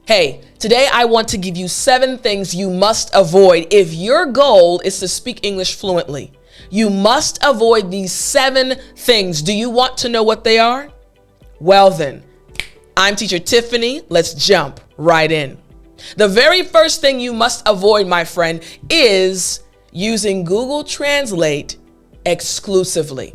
Hey, today I want to give you 7 things you must avoid if your goal is to speak English fluently. You must avoid these 7 things. Do you want to know what they are? Well then, I'm teacher Tiffani. Let's jump right in. The very first thing you must avoid, my friend, is using Google Translate exclusively.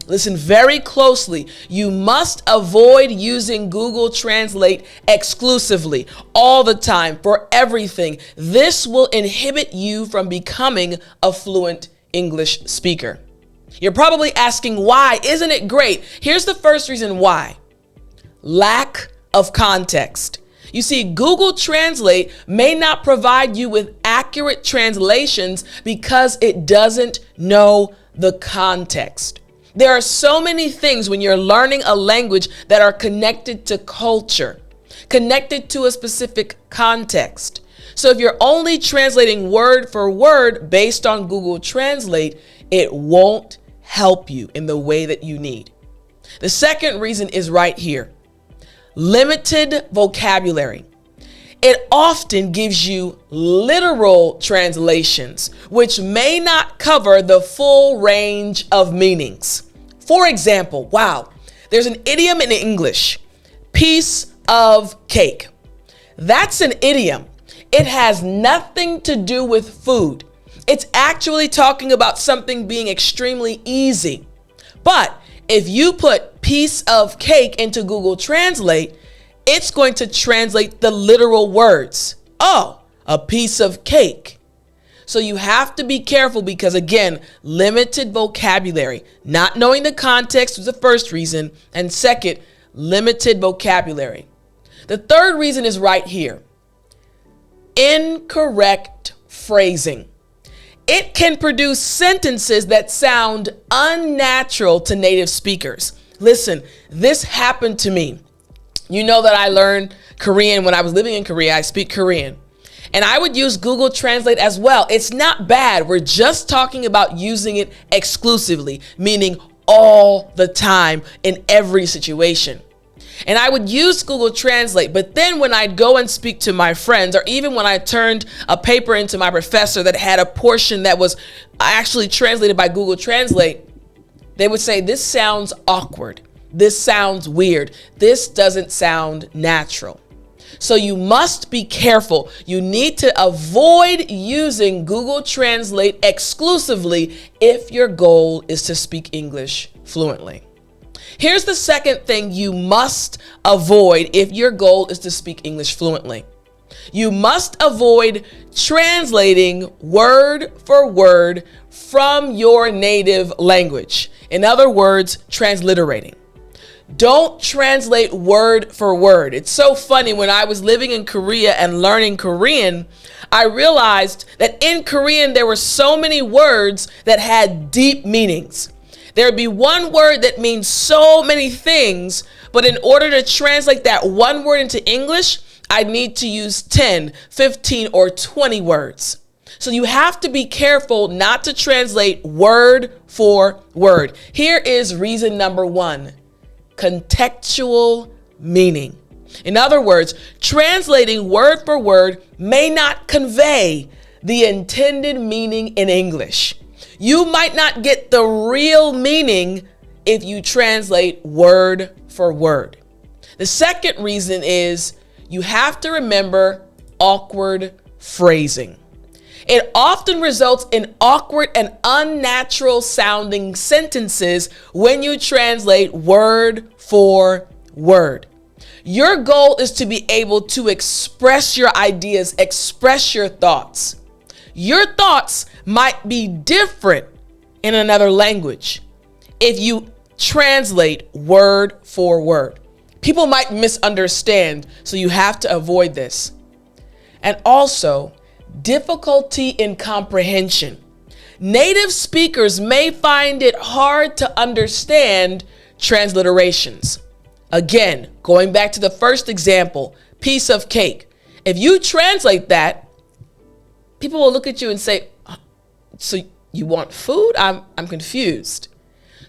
Listen very closely. You must avoid using Google Translate exclusively, all the time, for everything. This will inhibit you from becoming a fluent English speaker. You're probably asking why. Isn't it great? Here's the first reason why. Lack of context. You see, Google Translate may not provide you with accurate translations because it doesn't know the context. There are so many things when you're learning a language that are connected to culture, connected to a specific context. So if you're only translating word for word based on Google Translate, it won't help you in the way that you need. The second reason is right here. Limited vocabulary. It often gives you literal translations, which may not cover the full range of meanings. For example, wow, there's an idiom in English, piece of cake. That's an idiom. It has nothing to do with food. It's actually talking about something being extremely easy. But if you put piece of cake into Google Translate, it's going to translate the literal words. Oh, a piece of cake. So you have to be careful because, again, limited vocabulary. Not knowing the context was the first reason. And second, limited vocabulary. The third reason is right here. Incorrect phrasing. It can produce sentences that sound unnatural to native speakers. Listen, this happened to me. You know that I learned Korean when I was living in Korea. I speak Korean. And I would use Google Translate as well. It's not bad. We're just talking about using it exclusively, meaning all the time in every situation. And I would use Google Translate, but then when I'd go and speak to my friends, or even when I turned a paper into my professor that had a portion that was actually translated by Google Translate, they would say, this sounds awkward. This sounds weird. This doesn't sound natural. So you must be careful. You need to avoid using Google Translate exclusively if your goal is to speak English fluently. Here's the second thing you must avoid if your goal is to speak English fluently. You must avoid translating word for word from your native language. In other words, transliterating. Don't translate word for word. It's so funny. When I was living in Korea and learning Korean, I realized that in Korean there were so many words that had deep meanings. There'd be one word that means so many things, but in order to translate that one word into English, I'd need to use 10, 15, or 20 words. So you have to be careful not to translate word for word. Here is reason number 1. Contextual meaning. In other words, translating word for word may not convey the intended meaning in English. You might not get the real meaning if you translate word for word. The second reason is you have to remember awkward phrasing. It often results in awkward and unnatural sounding sentences when you translate word for word. Your goal is to be able to express your ideas, express your thoughts. Your thoughts might be different in another language if you translate word for word. People might misunderstand, so you have to avoid this. And also, difficulty in comprehension. Native speakers may find it hard to understand transliterations. Again, going back to the first example, piece of cake. If you translate that, people will look at you and say, so you want food? I'm confused.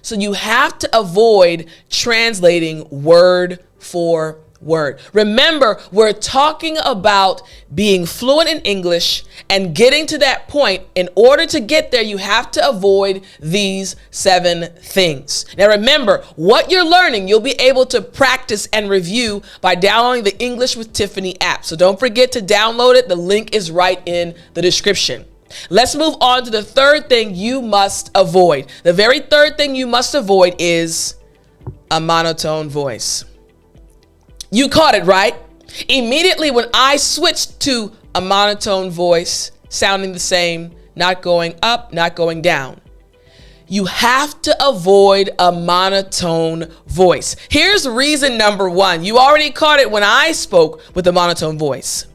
So you have to avoid translating word for word. Remember, we're talking about being fluent in English and getting to that point. In order to get there, you have to avoid these 7 things. Now remember, what you're learning, you'll be able to practice and review by downloading the English with Tiffani app. So don't forget to download it. The link is right in the description. Let's move on to the third thing you must avoid. The very third thing you must avoid is a monotone voice. You caught it, right? Immediately when I switched to a monotone voice, sounding the same, not going up, not going down. You have to avoid a monotone voice. Here's reason number 1. You already caught it when I spoke with a monotone voice.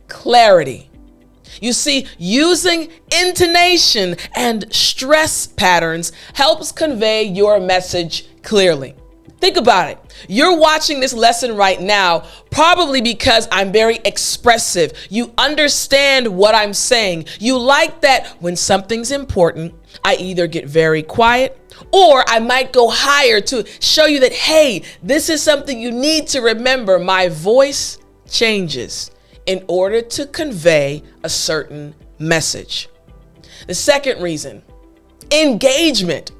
Clarity. You see, using intonation and stress patterns helps convey your message clearly. Think about it. You're watching this lesson right now, probably because I'm very expressive. You understand what I'm saying. You like that when something's important, I either get very quiet or I might go higher to show you that, hey, this is something you need to remember. My voice changes in order to convey a certain message. The second reason, engagement.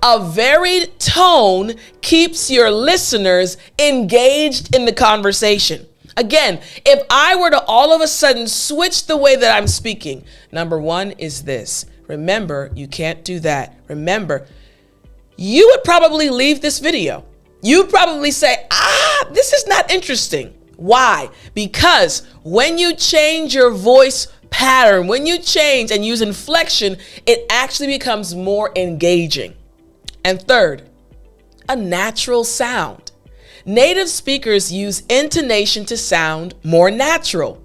A varied tone keeps your listeners engaged in the conversation. Again, if I were to all of a sudden switch the way that I'm speaking, number 1 is this. Remember, you can't do that. Remember, you would probably leave this video. You'd probably say, this is not interesting. Why? Because when you change your voice pattern, when you change and use inflection, it actually becomes more engaging. And third, a natural sound. Native speakers use intonation to sound more natural.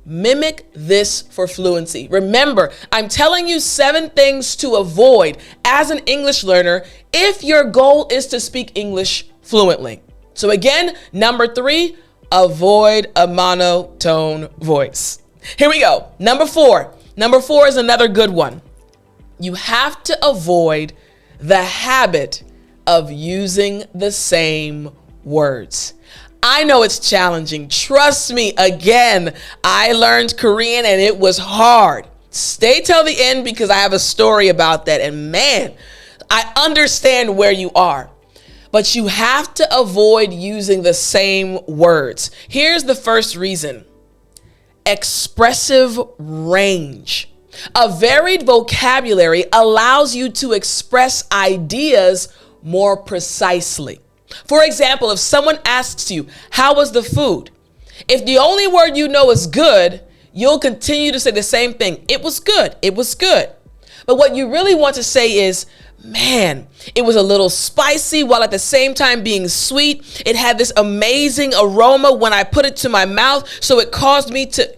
Mimic this for fluency. Remember, I'm telling you 7 things to avoid as an English learner if your goal is to speak English fluently. So again, number 3, avoid a monotone voice. Here we go. Number 4. Number 4 is another good one. You have to avoid the habit of using the same words. I know it's challenging. Trust me, again, I learned Korean and it was hard. Stay till the end because I have a story about that. And man, I understand where you are. But you have to avoid using the same words. Here's the first reason. Expressive range. A varied vocabulary allows you to express ideas more precisely. For example, if someone asks you, how was the food? If the only word you know is good, you'll continue to say the same thing. It was good. It was good. But what you really want to say is, man, it was a little spicy while at the same time being sweet. It had this amazing aroma when I put it to my mouth, so it caused me to...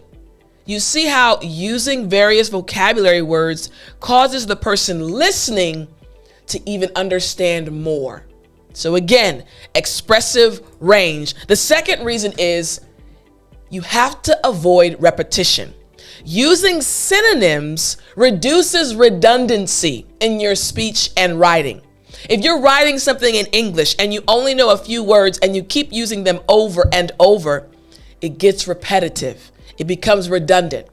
You see how using various vocabulary words causes the person listening to even understand more. So again, expressive range. The second reason is you have to avoid repetition. Using synonyms reduces redundancy in your speech and writing. If you're writing something in English and you only know a few words and you keep using them over and over, it gets repetitive. It becomes redundant.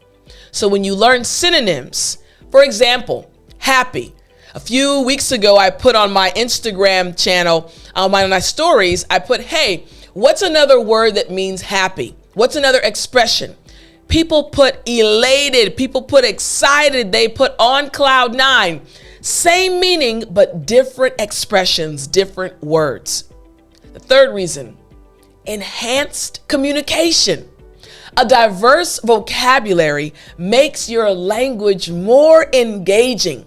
So when you learn synonyms, for example, happy. A few weeks ago, I put on my Instagram channel, on my stories, I put, hey, what's another word that means happy? What's another expression? People put elated, people put excited, they put on cloud 9. Same meaning, but different expressions, different words. The third reason, enhanced communication. A diverse vocabulary makes your language more engaging.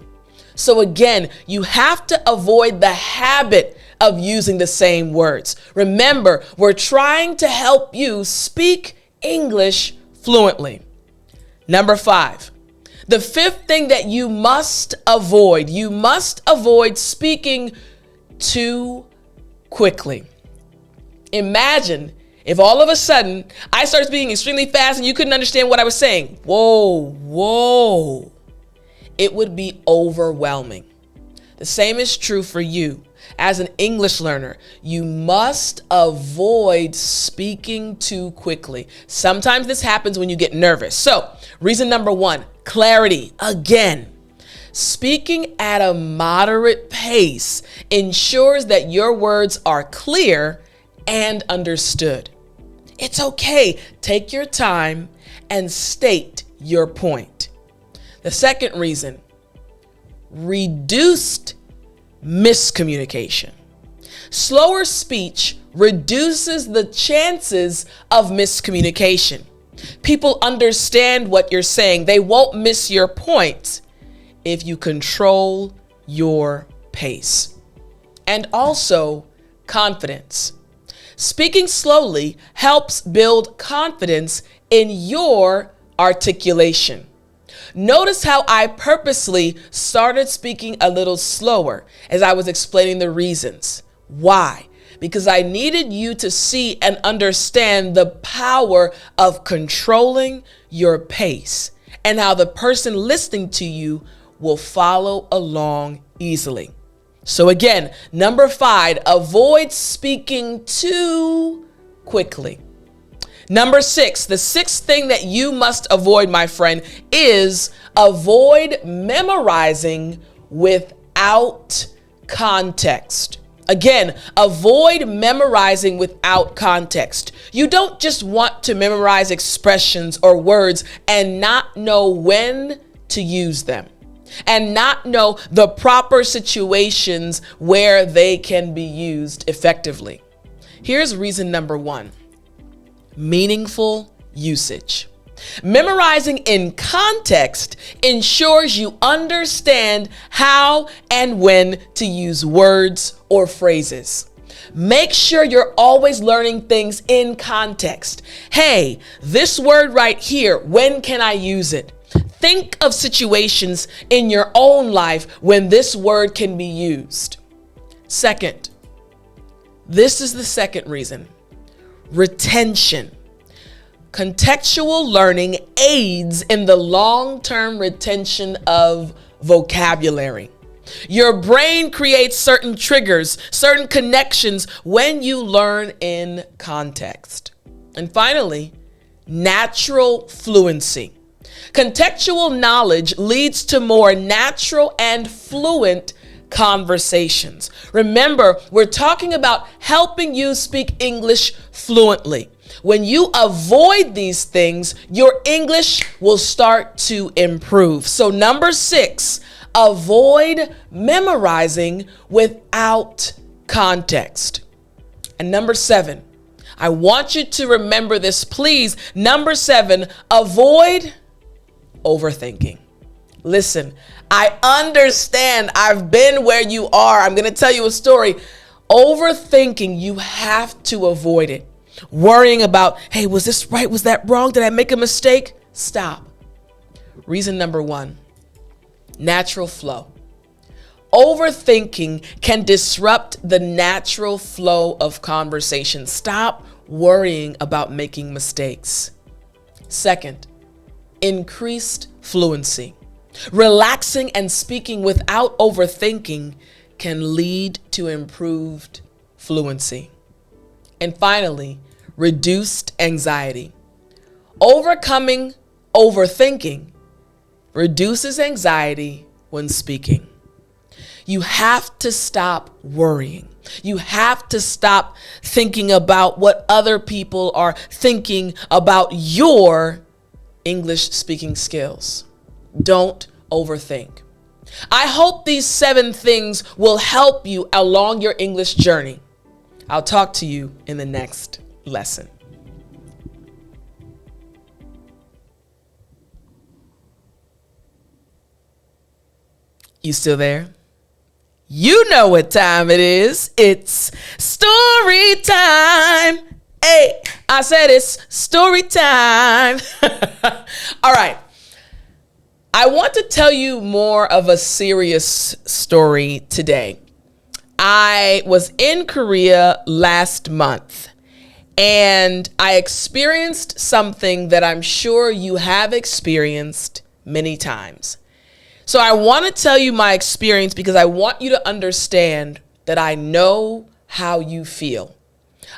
So again, you have to avoid the habit of using the same words. Remember, we're trying to help you speak English fluently. Number 5, the 5th thing that you must avoid speaking too quickly. Imagine if all of a sudden I started speaking extremely fast and you couldn't understand what I was saying. Whoa. It would be overwhelming. The same is true for you. as an English learner, you must avoid speaking too quickly. Sometimes this happens when you get nervous. So, reason number 1, clarity. Again, speaking at a moderate pace ensures that your words are clear and understood. It's okay. Take your time and state your point. The second reason, reduced miscommunication. Slower speech reduces the chances of miscommunication. People understand what you're saying. They won't miss your point if you control your pace. And also, confidence. Speaking slowly helps build confidence in your articulation. Notice how I purposely started speaking a little slower as I was explaining the reasons. Why? Because I needed you to see and understand the power of controlling your pace and how the person listening to you will follow along easily. So again, number 5, avoid speaking too quickly. Number 6, the 6th thing that you must avoid, my friend, is avoid memorizing without context. Again, avoid memorizing without context. You don't just want to memorize expressions or words and not know when to use them and not know the proper situations where they can be used effectively. Here's reason number 1. Meaningful usage. Memorizing in context ensures you understand how and when to use words or phrases. Make sure you're always learning things in context. Hey, this word right here, when can I use it? Think of situations in your own life when this word can be used. Second, this is the second reason. Retention. Contextual learning aids in the long-term retention of vocabulary. Your brain creates certain triggers, certain connections when you learn in context. And finally, natural fluency. Contextual knowledge leads to more natural and fluent conversations. Remember, we're talking about helping you speak English fluently. When you avoid these things, your English will start to improve. So number 6, avoid memorizing without context. And number 7, I want you to remember this, please. Number 7, avoid overthinking. Listen, I understand. I've been where you are. I'm going to tell you a story. Overthinking, you have to avoid it. Worrying about, hey, was this right? Was that wrong? Did I make a mistake? Stop. Reason number 1, natural flow. Overthinking can disrupt the natural flow of conversation. Stop worrying about making mistakes. Second, increased fluency. Relaxing and speaking without overthinking can lead to improved fluency. And finally, reduced anxiety. Overcoming overthinking reduces anxiety when speaking. You have to stop worrying. You have to stop thinking about what other people are thinking about your English speaking skills. Don't overthink. I hope these 7 things will help you along your English journey. I'll talk to you in the next lesson. You still there? You know what time it is. It's story time. Hey, I said it's story time. All right. I want to tell you more of a serious story today. I was in Korea last month and I experienced something that I'm sure you have experienced many times. So I want to tell you my experience because I want you to understand that I know how you feel.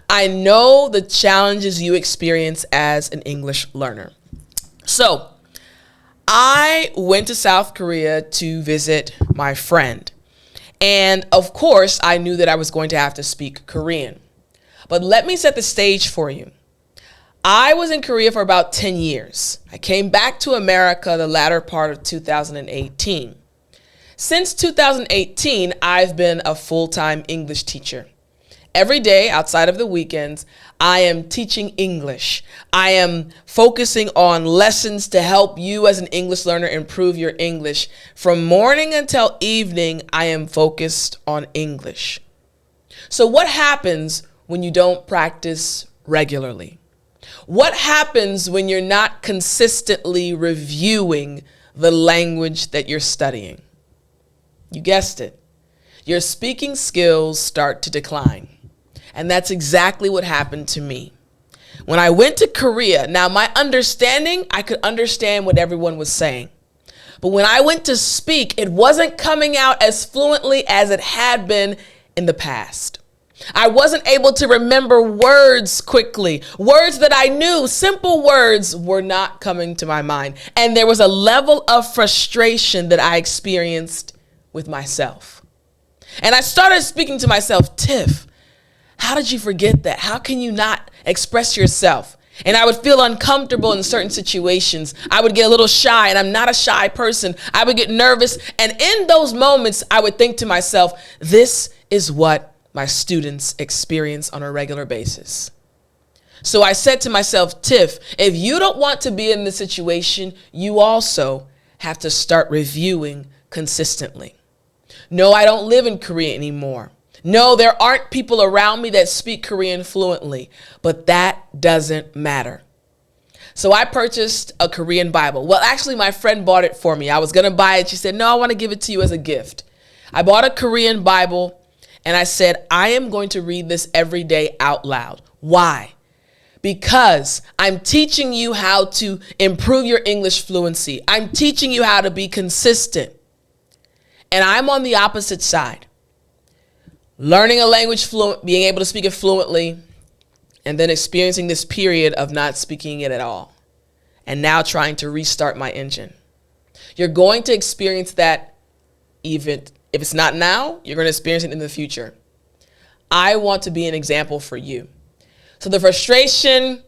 I know the challenges you experience as an English learner. So I went to South Korea to visit my friend. And of course, I knew that I was going to have to speak Korean. But let me set the stage for you. I was in Korea for about 10 years. I came back to America the latter part of 2018. Since 2018, I've been a full-time English teacher. Every day, outside of the weekends, I am teaching English. I am focusing on lessons to help you as an English learner improve your English. From morning until evening, I am focused on English. So what happens when you don't practice regularly? What happens when you're not consistently reviewing the language that you're studying? You guessed it. Your speaking skills start to decline. And that's exactly what happened to me. When I went to Korea, now my understanding, I could understand what everyone was saying. But when I went to speak, it wasn't coming out as fluently as it had been in the past. I wasn't able to remember words quickly. Words that I knew, simple words, were not coming to my mind. And there was a level of frustration that I experienced with myself. And I started speaking to myself, Tiff, how did you forget that? How can you not express yourself? And I would feel uncomfortable in certain situations. I would get a little shy, and I'm not a shy person. I would get nervous. And in those moments, I would think to myself, this is what my students experience on a regular basis. So I said to myself, Tiff, if you don't want to be in this situation, you also have to start reviewing consistently. No, I don't live in Korea anymore. No, there aren't people around me that speak Korean fluently, but that doesn't matter. So I purchased a Korean Bible. Well, actually, my friend bought it for me. I was going to buy it. She said, no, I want to give it to you as a gift. I bought a Korean Bible, and I said, I am going to read this every day out loud. Why? Because I'm teaching you how to improve your English fluency. I'm teaching you how to be consistent. And I'm on the opposite side. Learning a language fluent, being able to speak it fluently, and then experiencing this period of not speaking it at all. And now trying to restart my engine. You're going to experience that even if it's not now, you're going to experience it in the future. I want to be an example for you. So the frustration,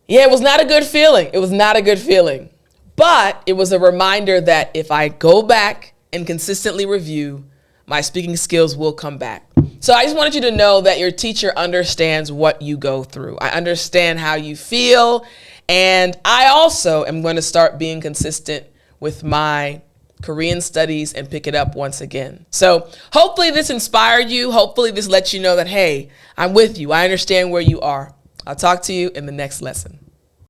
it was not a good feeling. It was not a good feeling. But it was a reminder that if I go back and consistently review, my speaking skills will come back. So I just wanted you to know that your teacher understands what you go through. I understand how you feel. And I also am going to start being consistent with my Korean studies and pick it up once again. So hopefully this inspired you. Hopefully this lets you know that, hey, I'm with you. I understand where you are. I'll talk to you in the next lesson.